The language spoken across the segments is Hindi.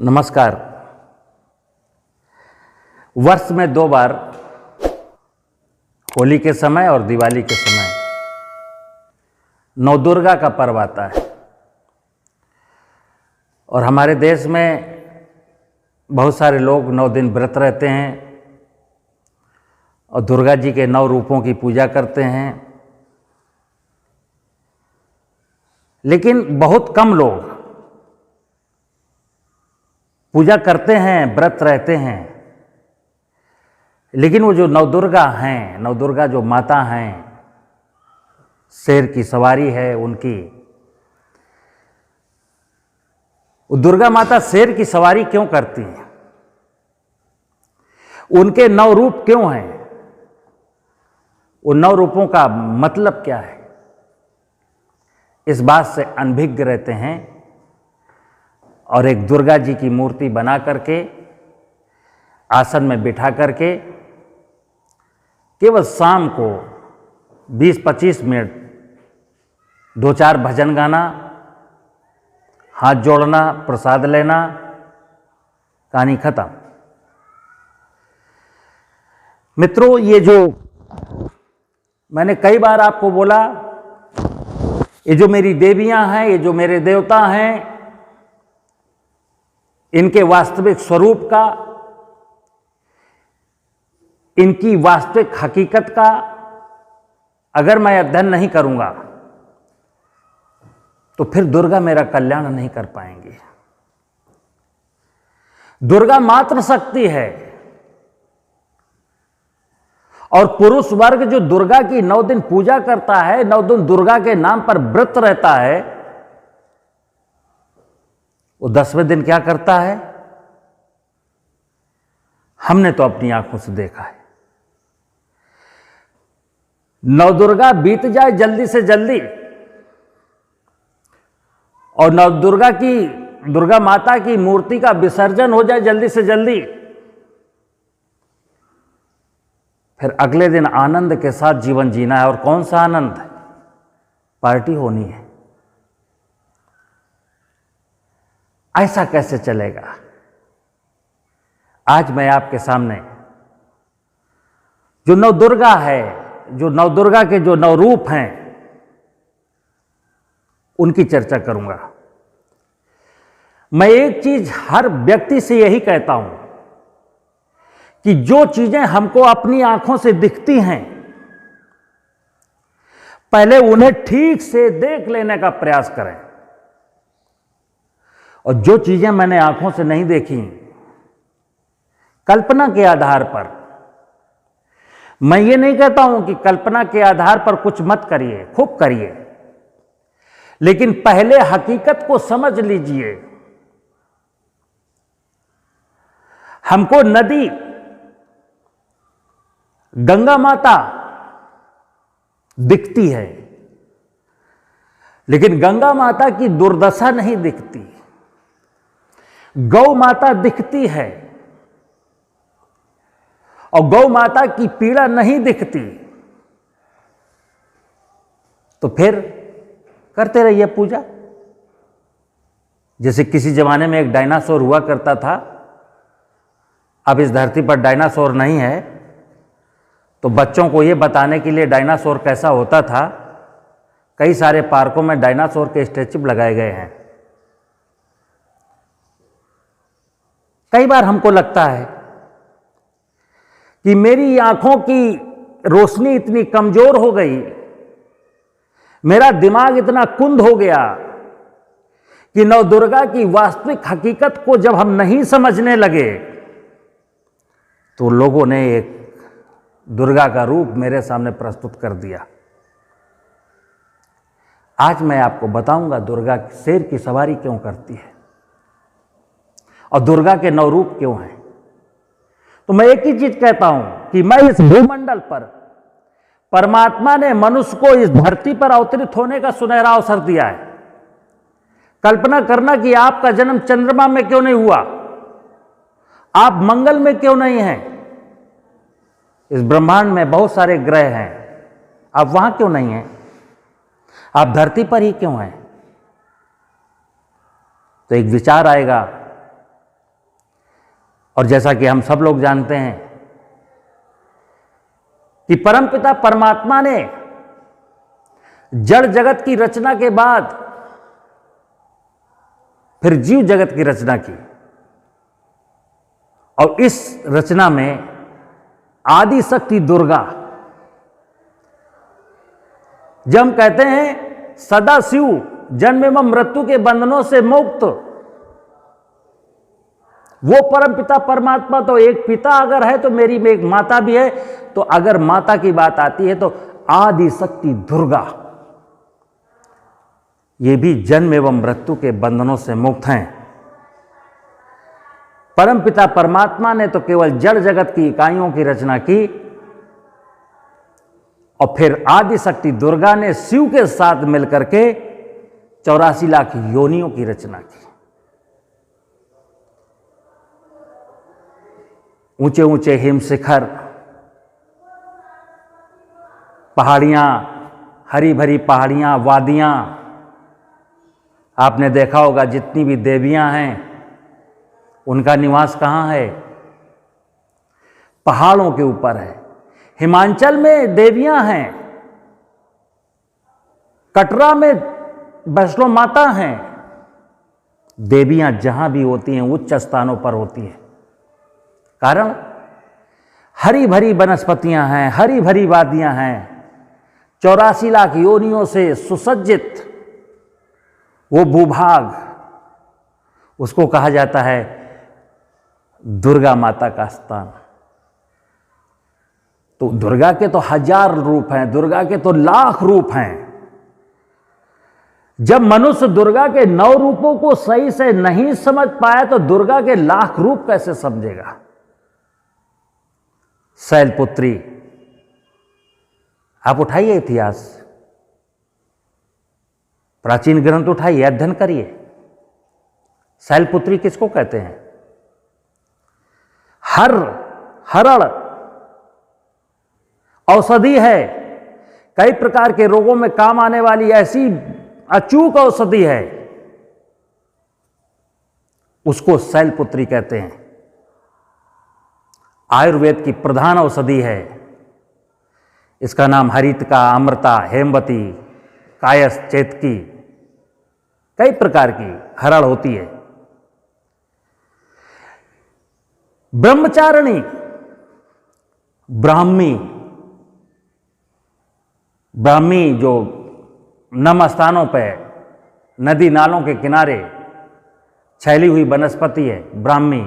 नमस्कार। वर्ष में 2 बार होली के समय और दिवाली के समय नवदुर्गा का पर्व आता है और हमारे देश में बहुत सारे लोग 9 दिन व्रत रहते हैं और दुर्गा जी के 9 रूपों की पूजा करते हैं। लेकिन बहुत कम लोग पूजा करते हैं, व्रत रहते हैं। लेकिन वो जो नवदुर्गा हैं, नवदुर्गा जो माता हैं, शेर की सवारी है उनकी, वो दुर्गा माता शेर की सवारी क्यों करती हैं? उनके 9 रूप क्यों हैं? उन 9 रूपों का मतलब क्या है? इस बात से अनभिज्ञ रहते हैं और एक दुर्गा जी की मूर्ति बना करके आसन में बिठा करके केवल शाम को 20-25 मिनट 2-4 भजन गाना, हाथ जोड़ना, प्रसाद लेना, कहानी खत्म। मित्रों, ये जो मैंने कई बार आपको बोला, ये जो मेरी देवियां हैं, ये जो मेरे देवता हैं, इनके वास्तविक स्वरूप का, इनकी वास्तविक हकीकत का अगर मैं अध्ययन नहीं करूंगा तो फिर दुर्गा मेरा कल्याण नहीं कर पाएंगी। दुर्गा मात्र शक्ति है और पुरुष वर्ग जो दुर्गा की 9 दिन पूजा करता है, 9 दिन दुर्गा के नाम पर व्रत रहता है, वो 10वें दिन क्या करता है? हमने तो अपनी आंखों से देखा है। नवदुर्गा बीत जाए जल्दी से जल्दी और नवदुर्गा की, दुर्गा माता की मूर्ति का विसर्जन हो जाए जल्दी से जल्दी, फिर अगले दिन आनंद के साथ जीवन जीना है। और कौन सा आनंद? पार्टी होनी है। ऐसा कैसे चलेगा? आज मैं आपके सामने जो नवदुर्गा है, जो नवदुर्गा के जो 9 रूप हैं, उनकी चर्चा करूंगा। मैं एक चीज हर व्यक्ति से यही कहता हूं कि जो चीजें हमको अपनी आंखों से दिखती हैं, पहले उन्हें ठीक से देख लेने का प्रयास करें। और जो चीजें मैंने आंखों से नहीं देखी, कल्पना के आधार पर, मैं ये नहीं कहता हूं कि कल्पना के आधार पर कुछ मत करिए, खूब करिए, लेकिन पहले हकीकत को समझ लीजिए। हमको नदी गंगा माता दिखती है, लेकिन गंगा माता की दुर्दशा नहीं दिखती। गौ माता दिखती है और गौ माता की पीड़ा नहीं दिखती। तो फिर करते रहिए पूजा। जैसे किसी जमाने में एक डायनासोर हुआ करता था, अब इस धरती पर डायनासोर नहीं है, तो बच्चों को यह बताने के लिए डायनासोर कैसा होता था, कई सारे पार्कों में डायनासोर के स्टैच्यू लगाए गए हैं। कई बार हमको लगता है कि मेरी आंखों की रोशनी इतनी कमजोर हो गई, मेरा दिमाग इतना कुंद हो गया कि नवदुर्गा की वास्तविक हकीकत को जब हम नहीं समझने लगे तो लोगों ने एक दुर्गा का रूप मेरे सामने प्रस्तुत कर दिया। आज मैं आपको बताऊंगा दुर्गा शेर की सवारी क्यों करती है और दुर्गा के 9 रूप क्यों हैं। तो मैं एक ही चीज कहता हूं कि मैं इस भूमंडल पर, परमात्मा ने मनुष्य को इस धरती पर अवतरित होने का सुनहरा अवसर दिया है। कल्पना करना कि आपका जन्म चंद्रमा में क्यों नहीं हुआ, आप मंगल में क्यों नहीं हैं। इस ब्रह्मांड में बहुत सारे ग्रह हैं, आप वहां क्यों नहीं हैं? आप धरती पर ही क्यों हैं? तो एक विचार आएगा और जैसा कि हम सब लोग जानते हैं कि परमपिता परमात्मा ने जड़ जगत की रचना के बाद फिर जीव जगत की रचना की, और इस रचना में आदि शक्ति दुर्गा, जब हम कहते हैं सदा शिव जन्म एवं मृत्यु के बंधनों से मुक्त, वो परम पिता परमात्मा तो एक पिता अगर है तो मेरी में एक माता भी है। तो अगर माता की बात आती है तो आदि शक्ति दुर्गा ये भी जन्म एवं मृत्यु के बंधनों से मुक्त हैं। परमपिता परमात्मा ने तो केवल जड़ जगत की इकाइयों की रचना की, और फिर आदि शक्ति दुर्गा ने शिव के साथ मिलकर के 84 लाख योनियों की रचना की। ऊंचे ऊंचे हिम शिखर, पहाड़ियां, हरी भरी पहाड़ियां, वादियां, आपने देखा होगा जितनी भी देवियां हैं उनका निवास कहाँ है? पहाड़ों के ऊपर है। हिमाचल में देवियां हैं, कटरा में वैष्णो माता हैं। देवियां जहां भी होती हैं उच्च स्थानों पर होती हैं, कारण हरी भरी वनस्पतियां हैं, हरी भरी वादियां हैं, 84 लाख योनियों से सुसज्जित वो भूभाग, उसको कहा जाता है दुर्गा माता का स्थान। तो दुर्गा के तो हजार रूप हैं, दुर्गा के तो लाख रूप हैं। जब मनुष्य दुर्गा के 9 रूपों को सही से नहीं समझ पाया तो दुर्गा के लाख रूप कैसे समझेगा? शैलपुत्री, आप उठाइए इतिहास, प्राचीन ग्रंथ उठाइए, अध्ययन करिए। शैलपुत्री किसको कहते हैं? हरण औषधि है, कई प्रकार के रोगों में काम आने वाली ऐसी अचूक औषधि है, उसको शैलपुत्री कहते हैं। आयुर्वेद की प्रधान औषधि है। इसका नाम हरितका, अमृता, हेमवती, कायस, चेतकी, कई प्रकार की हरड़ होती है। ब्रह्मचारिणी, ब्राह्मी जो नम स्थानों पर, नदी नालों के किनारे छैली हुई वनस्पति है। ब्राह्मी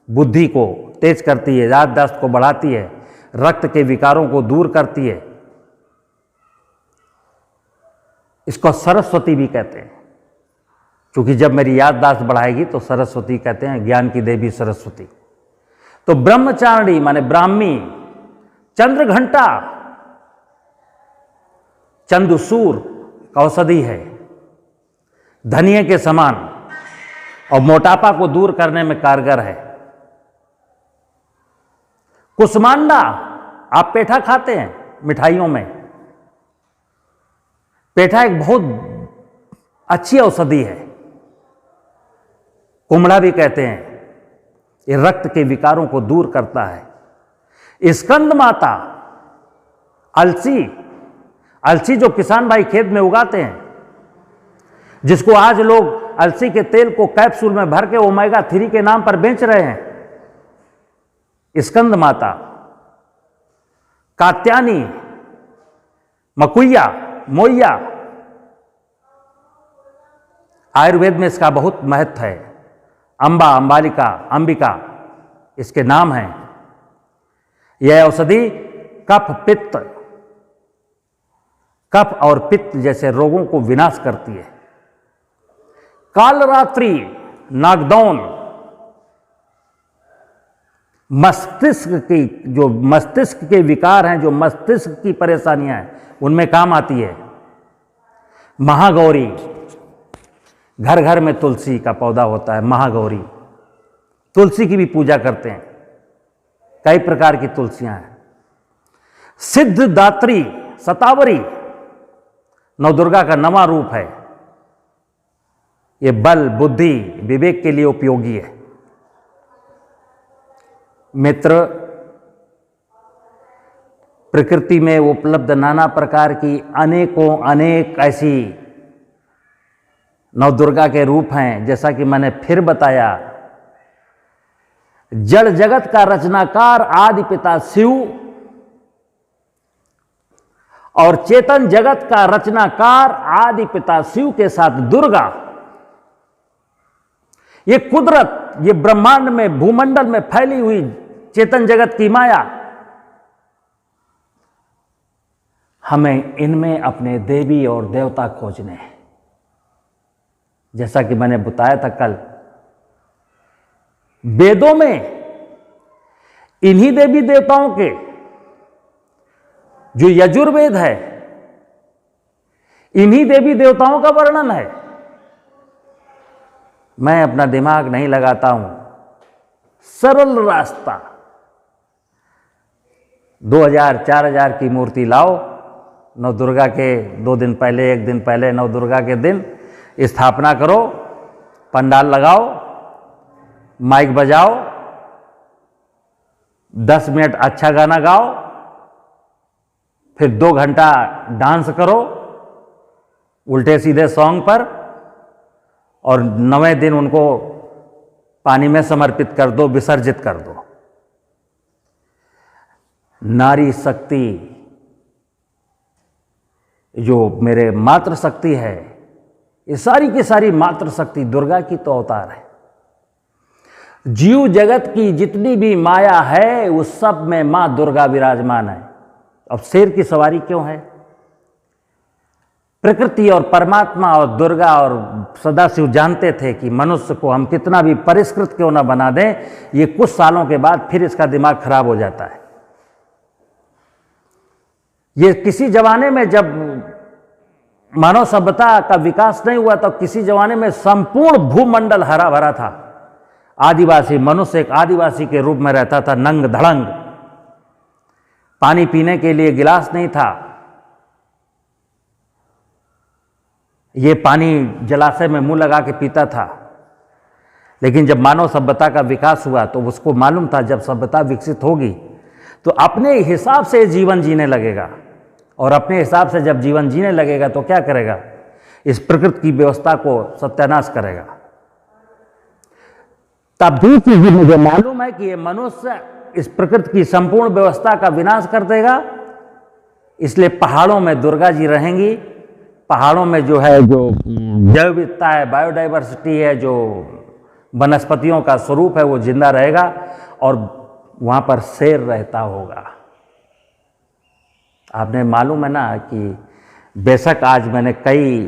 बुद्धि को तेज करती है, याददाश्त को बढ़ाती है, रक्त के विकारों को दूर करती है। इसको सरस्वती भी कहते हैं, क्योंकि जब मेरी याददाश्त बढ़ाएगी तो सरस्वती कहते हैं, ज्ञान की देवी सरस्वती। तो ब्रह्मचारिणी माने ब्राह्मी। चंद्रघंटा, चंदसूर का औषधि है, धनिये के समान, और मोटापा को दूर करने में कारगर है। कुसमांडा, आप पेठा खाते हैं मिठाइयों में, पेठा एक बहुत अच्छी औषधि है। कुमड़ा भी कहते हैं, ये रक्त के विकारों को दूर करता है। स्कंद माता, अलसी जो किसान भाई खेत में उगाते हैं, जिसको आज लोग अलसी के तेल को कैप्सूल में भर के ओमेगा 3 के नाम पर बेच रहे हैं। स्कंद माता, कात्यानी, मकुइया, मोइया, आयुर्वेद में इसका बहुत महत्व है। अंबा, अंबालिका, अंबिका इसके नाम हैं। यह औषधि कफ और पित्त जैसे रोगों को विनाश करती है। कालरात्रि, नागदौन, मस्तिष्क के विकार हैं, जो मस्तिष्क की परेशानियां हैं, उनमें काम आती है। महागौरी, घर घर में तुलसी का पौधा होता है। महागौरी, तुलसी की भी पूजा करते हैं, कई प्रकार की तुलसियां हैं। सिद्धदात्री, सतावरी नवदुर्गा का नवा रूप है। ये बल, बुद्धि, विवेक के लिए उपयोगी है। मित्र, प्रकृति में उपलब्ध नाना प्रकार की अनेक ऐसी नवदुर्गा के रूप हैं। जैसा कि मैंने फिर बताया, जड़ जगत का रचनाकार आदि पिता शिव और चेतन जगत का रचनाकार आदि पिता शिव के साथ दुर्गा, ये कुदरत, ये ब्रह्मांड में, भूमंडल में फैली हुई चेतन जगत की माया, हमें इनमें अपने देवी और देवता खोजने हैं। जैसा कि मैंने बताया था कल, वेदों में इन्हीं देवी देवताओं के, जो यजुर्वेद है, इन्हीं देवी देवताओं का वर्णन है। मैं अपना दिमाग नहीं लगाता हूं, सरल रास्ता, 2000 4000 की मूर्ति लाओ, नवदुर्गा के 2 दिन पहले, 1 दिन पहले नवदुर्गा के दिन स्थापना करो, पंडाल लगाओ, माइक बजाओ, 10 मिनट अच्छा गाना गाओ, फिर 2 घंटा डांस करो उल्टे सीधे सॉन्ग पर, और 9वें दिन उनको पानी में समर्पित कर दो, विसर्जित कर दो। नारी शक्ति, जो मेरे मातृ शक्ति है, ये सारी की सारी मातृ शक्ति दुर्गा की तो अवतार है। जीव जगत की जितनी भी माया है, उस सब में मां दुर्गा विराजमान है। अब शेर की सवारी क्यों है? प्रकृति और परमात्मा और दुर्गा और सदाशिव जानते थे कि मनुष्य को हम कितना भी परिष्कृत क्यों ना बना दें, ये कुछ सालों के बाद फिर इसका दिमाग खराब हो जाता है। ये किसी जमाने में जब मानव सभ्यता का विकास नहीं हुआ, तो किसी जमाने में संपूर्ण भूमंडल हरा भरा था। आदिवासी मनुष्य एक आदिवासी के रूप में रहता था, नंग धड़ंग, पानी पीने के लिए गिलास नहीं था, ये पानी जलाशय में मुंह लगा के पीता था। लेकिन जब मानव सभ्यता का विकास हुआ तो उसको मालूम था जब सभ्यता विकसित होगी तो अपने हिसाब से जीवन जीने लगेगा, और अपने हिसाब से जब जीवन जीने लगेगा तो क्या करेगा? इस प्रकृति की व्यवस्था को सत्यानाश करेगा। तब भी मुझे मालूम है कि ये मनुष्य इस प्रकृति की संपूर्ण व्यवस्था का विनाश कर देगा, इसलिए पहाड़ों में दुर्गा जी रहेंगी। पहाड़ों में जो है, जो जैव विविधता है, बायोडाइवर्सिटी है, जो वनस्पतियों का स्वरूप है, वो जिंदा रहेगा, और वहाँ पर शेर रहता होगा। आपने मालूम है ना कि बेशक आज मैंने कई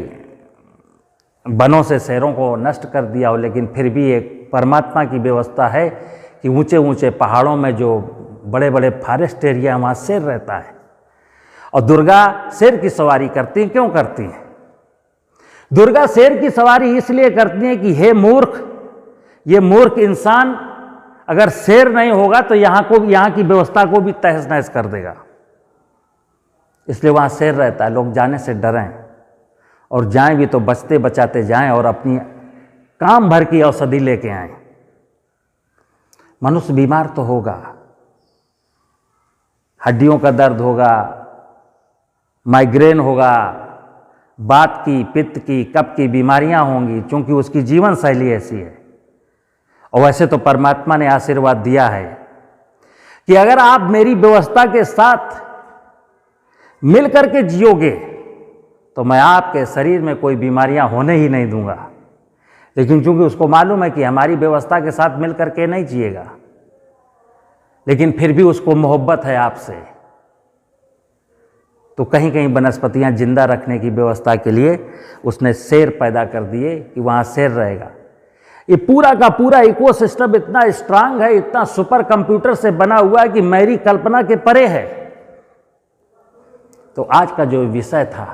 वनों से शेरों को नष्ट कर दिया हो, लेकिन फिर भी एक परमात्मा की व्यवस्था है कि ऊंचे ऊंचे पहाड़ों में जो बड़े बड़े फॉरेस्ट एरिया, वहाँ शेर रहता है। और दुर्गा शेर की सवारी करती हैं। क्यों करती हैं? दुर्गा शेर की सवारी इसलिए करती हैं कि हे मूर्ख, ये मूर्ख इंसान अगर शेर नहीं होगा तो यहाँ की व्यवस्था को भी तहस नहस कर देगा। इसलिए वहाँ शेर रहता है। लोग जाने से डरें, और जाएं भी तो बचते बचाते जाएं, और अपनी काम भर की औषधि लेके आएं। मनुष्य बीमार तो होगा, हड्डियों का दर्द होगा, माइग्रेन होगा, बात की, पित्त की, कफ की बीमारियां होंगी, क्योंकि उसकी जीवन शैली ऐसी है। और वैसे तो परमात्मा ने आशीर्वाद दिया है कि अगर आप मेरी व्यवस्था के साथ मिल करके जियोगे तो मैं आपके शरीर में कोई बीमारियां होने ही नहीं दूंगा। लेकिन चूंकि उसको मालूम है कि हमारी व्यवस्था के साथ मिल करके नहीं जिएगा, लेकिन फिर भी उसको मोहब्बत है आपसे, तो कहीं कहीं वनस्पतियां जिंदा रखने की व्यवस्था के लिए उसने शेर पैदा कर दिए कि वहां शेर रहेगा। ये पूरा का पूरा इकोसिस्टम इतना स्ट्रांग है, इतना सुपर कंप्यूटर से बना हुआ है कि मेरी कल्पना के परे है। तो आज का जो विषय था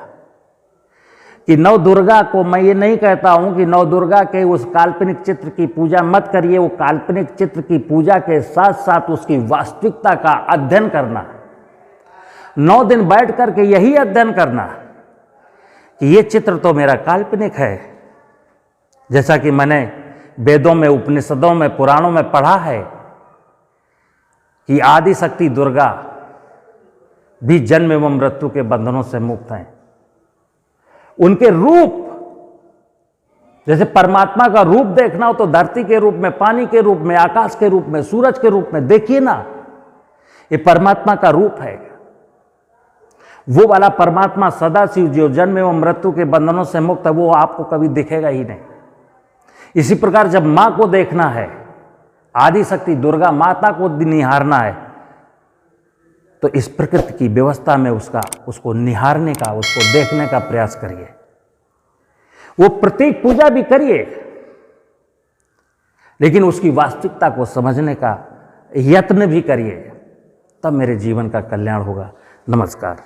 कि नवदुर्गा को, मैं ये नहीं कहता हूं कि नवदुर्गा के उस काल्पनिक चित्र की पूजा मत करिए। वो काल्पनिक चित्र की पूजा के साथ साथ उसकी वास्तविकता का अध्ययन करना, 9 दिन बैठ करके यही अध्ययन करना कि ये चित्र तो मेरा काल्पनिक है, जैसा कि मैंने वेदों में, उपनिषदों में, पुराणों में पढ़ा है कि आदि शक्ति दुर्गा भी जन्म एवं मृत्यु के बंधनों से मुक्त हैं। उनके रूप, जैसे परमात्मा का रूप देखना हो तो धरती के रूप में, पानी के रूप में, आकाश के रूप में, सूरज के रूप में देखिए ना, ये परमात्मा का रूप है। वो वाला परमात्मा सदाशिव जो जन्म एवं मृत्यु के बंधनों से मुक्त है, वो आपको कभी दिखेगा ही नहीं। इसी प्रकार जब मां को देखना है, आदि शक्ति दुर्गा माता को निहारना है, तो इस प्रकृति की व्यवस्था में उसको निहारने का, उसको देखने का प्रयास करिए। वो प्रतीक पूजा भी करिए, लेकिन उसकी वास्तविकता को समझने का यत्न भी करिए, तब मेरे जीवन का कल्याण होगा। नमस्कार।